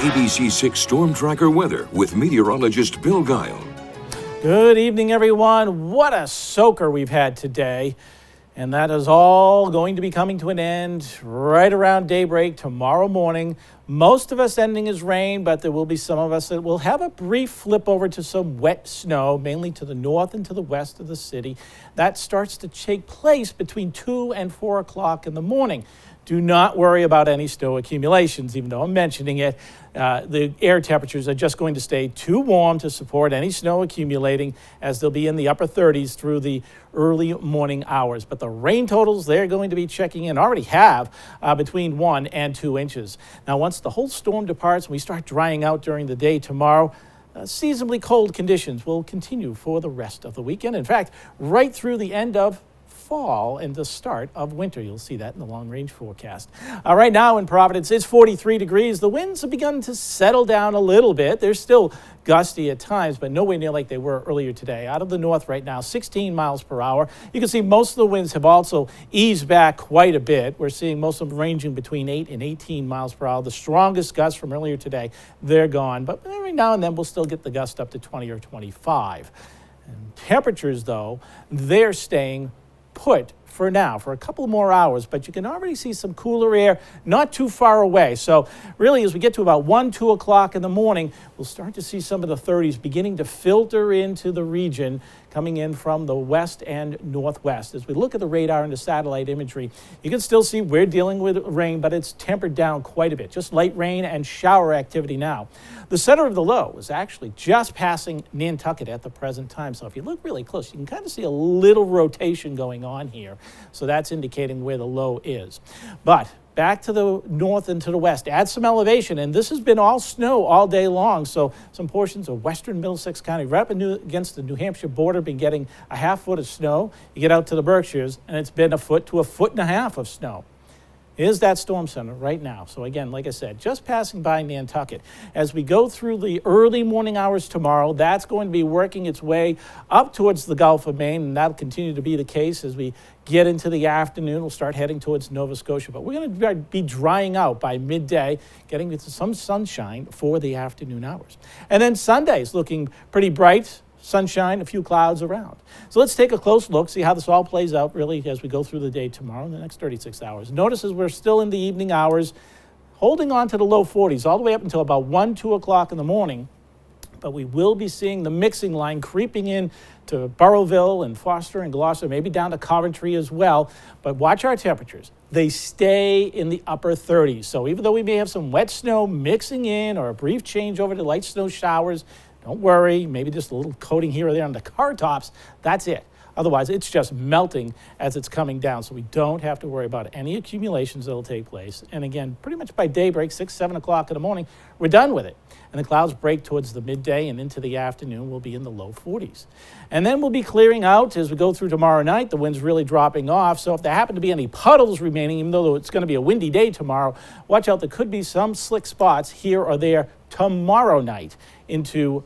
ABC6 Storm Tracker weather with meteorologist Bill Guile. Good evening, everyone. What a soaker we've had today. And that is all going to be coming to an end right around daybreak tomorrow morning. Most of us ending as rain, but there will be some of us that will have a brief flip over to some wet snow, mainly to the north and to the west of the city. That starts to take place between 2 and 4 o'clock in the morning. Do not worry about any snow accumulations, even though I'm mentioning it. The air temperatures are just going to stay too warm to support any snow accumulating, as they'll be in the upper 30s through the early morning hours. But the rain totals they're going to be checking in already have between 1 and 2 inches. Now, once the whole storm departs and we start drying out during the day tomorrow, seasonably cold conditions will continue for the rest of the weekend. In fact, right through the end of fall and the start of winter. You'll see that in the long-range forecast. Right now in Providence, it's 43 degrees. The winds have begun to settle down a little bit. They're still gusty at times, but nowhere near like they were earlier today. Out of the north right now, 16 miles per hour. You can see most of the winds have also eased back quite a bit. We're seeing most of them ranging between 8 and 18 miles per hour. The strongest gusts from earlier today, they're gone. But every now and then we'll still get the gust up to 20 or 25. And temperatures, though, they're staying put for now for a couple more hours, but you can already see some cooler air not too far away. So really, as we get to about 1, 2 o'clock in the morning, we'll start to see some of the 30s beginning to filter into the region, coming in from the west and northwest. As we look at the radar and the satellite imagery, you can still see we're dealing with rain, but it's tempered down quite a bit. Just light rain and shower activity now. The center of the low is actually just passing Nantucket at the present time. So if you look really close, you can kind of see a little rotation going on here. So that's indicating where the low is. But back to the north and to the west, add some elevation, and this has been all snow all day long. So some portions of western Middlesex County, right up against the New Hampshire border, been getting a half foot of snow. You get out to the Berkshires, and it's been 1 foot to 1.5 foot of snow. Here's that storm center right now. So again, like I said, just passing by Nantucket. As we go through the early morning hours tomorrow, that's going to be working its way up towards the Gulf of Maine, and that'll continue to be the case as we get into the afternoon. We'll start heading towards Nova Scotia, but we're going to be drying out by midday, getting into some sunshine for the afternoon hours. And then Sunday's looking pretty bright. Sunshine, a few clouds around. So let's take a close look, see how this all plays out really as we go through the day tomorrow in the next 36 hours. Notice as we're still in the evening hours, holding on to the low 40s all the way up until about 1, 2 o'clock in the morning. But we will be seeing the mixing line creeping in to Burrillville and Foster and Gloucester, maybe down to Coventry as well. But watch our temperatures. They stay in the upper 30s. So even though we may have some wet snow mixing in or a brief change over to light snow showers, don't worry, maybe just a little coating here or there on the car tops. That's it. Otherwise, it's just melting as it's coming down, so we don't have to worry about any accumulations that will take place. And again, pretty much by daybreak, 6, 7 o'clock in the morning, we're done with it. And the clouds break towards the midday and into the afternoon. We'll be in the low 40s. And then we'll be clearing out as we go through tomorrow night. The wind's really dropping off, so if there happen to be any puddles remaining, even though it's going to be a windy day tomorrow, watch out. There could be some slick spots here or there tomorrow night into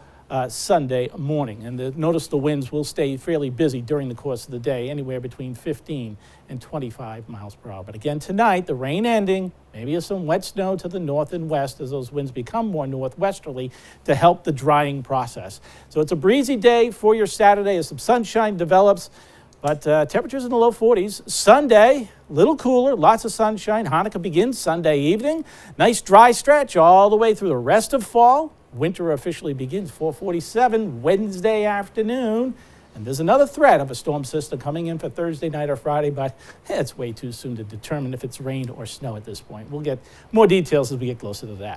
Sunday morning. And notice the winds will stay fairly busy during the course of the day, anywhere between 15 and 25 miles per hour. But again, tonight, the rain ending, maybe some wet snow to the north and west as those winds become more northwesterly to help the drying process. So it's a breezy day for your Saturday as some sunshine develops. But temperatures in the low 40s. Sunday, a little cooler, lots of sunshine. Hanukkah begins Sunday evening. Nice dry stretch all the way through the rest of fall. Winter officially begins 4:47 Wednesday afternoon. And there's another threat of a storm system coming in for Thursday night or Friday, but it's way too soon to determine if it's rain or snow at this point. We'll get more details as we get closer to that.